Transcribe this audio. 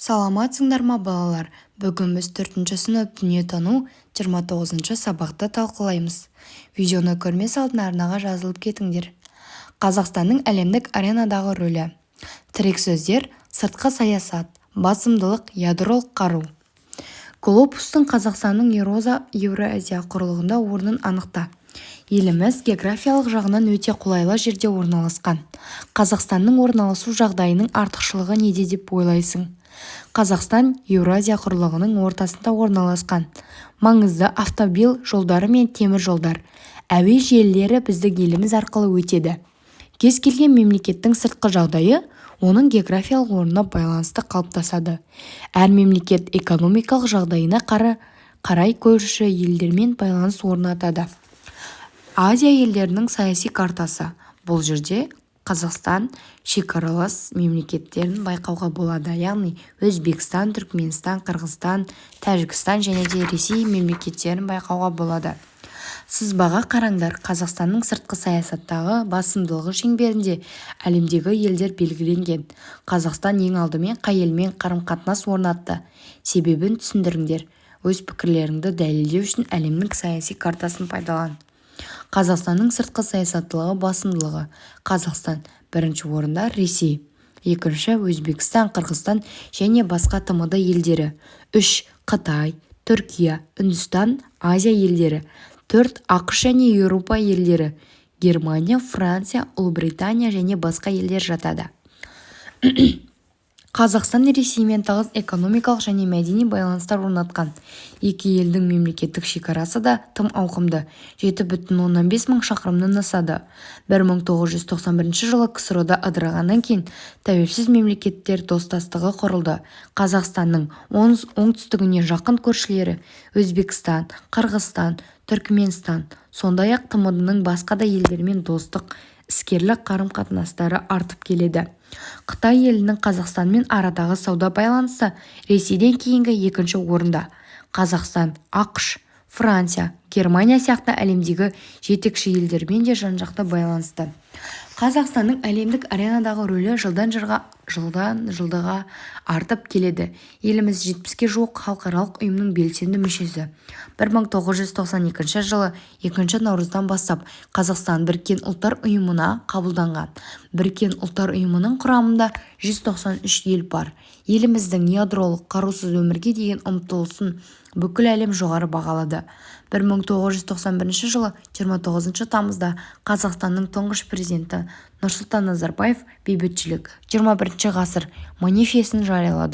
Саламатсыңдар ма балалар? Бүгін біз 4-ші сынып дүниетану 29-ші сабақты талқылаймыз. Видеоны көрмес алдын арнаға жазылып кетіңдер. Қазақстанның әлемдік аренадағы рөлі. Тірек сөздер: сыртқы саясат, басымдылық, ядролық қару. Глобустың Қазақстанның Еуразия құрлығында орнын анықта. Еліміз географиялық жағынан өте қолайлы жерде орналасқан. Қазақстанның орналасу жағдайының артықшылығы неде деп ойлайсың? Қазақстан Еуразия құрлығының ортасында орналасқан. Маңызды автомобиль жолдары мен темір жолдар, әуе желілері біздің еліміз арқылы өтеді. Кез келген мемлекеттің сыртқы жағдайы оның географиялық орнына байланысты қалыптасады. Әр мемлекет экономикалық жағдайына қарай көрші елдермен байланыс орнатады. Азия елдерінің саяси картасы. Бұл жерде Қазақстан шекаралас мемлекеттерін байқауға болады, яғни Өзбекстан, Түркменстан, Қырғызстан, Тәжікстан және де Ресей мемлекеттерін байқауға болады. Сызбаға қараңдар. Қазақстанның сыртқы саясаттағы басымдылығы шеңберінде әлемдегі елдер белгіленген. Қазақстан ең алдымен қай елмен қарым-қатынас орнатты? Себебін түсіндіріңдер. Өз пікірлеріңді дәлелдеу үшін әлемнің саяси картасын пайдалан. Қазақстанның сыртқы саясаттағы басымдылығы. Қазақстан бірінші орында Ресей, екінші Өзбекстан, Қырғызстан және басқа ТМД елдері, 3 Қытай, Түркия, Үндістан, Азия елдері, 4 ақш және Еуропа елдері, Германия, Франция, Ұлыбритания және басқа елдер жатады. Қазақстан Ресеймен тығыз экономикалық және мәдени байланыстар орнатқан. Екі елдің мемлекеттік шекарасы да тым ауқымды, 7,15 мың шақырымнан асады. 1991 жылы КСРО-да ыдырағаннан кейін тәуелсіз мемлекеттер достастығы құрылды. Қазақстанның оңтүстігіне жақын көршілері Өзбекстан, Қырғызстан, Түркменстан, сондай-ақ ТМД-ның басқа да елдермен достық, іскерлік қарым-қатынастары артып келеді. Қытай елінің Қазақстанмен арадағы сауда байланысы Ресейден кейінгі екінші орында. Қазақстан, ақш, Франция, Германия сияқты әлемдегі жетекші елдермен де жан-жақты байланысты. Қазақстанның әлемдік аренадағы рөлі жылдан жылға артып келеді. Еліміз 70-ке жуық халықаралық ұйымның белсенді мүшесі. 1992 жылы 2 наурыздан бастап Қазақстан Біріккен ұлттар ұйымына қабылданған. Біріккен ұлттар ұйымының құрамында 193 ел бар. Еліміздің ядролық қарусыз өмірге деген ұмтылысын бүкіл әлем жоғары бағалады. 1991 жылы 29 тамызда Қазақстанның тұңғыш президенті Нұрсұлтан Назарбаев бейбітшілік 21 ғасыр манифесін жариялады.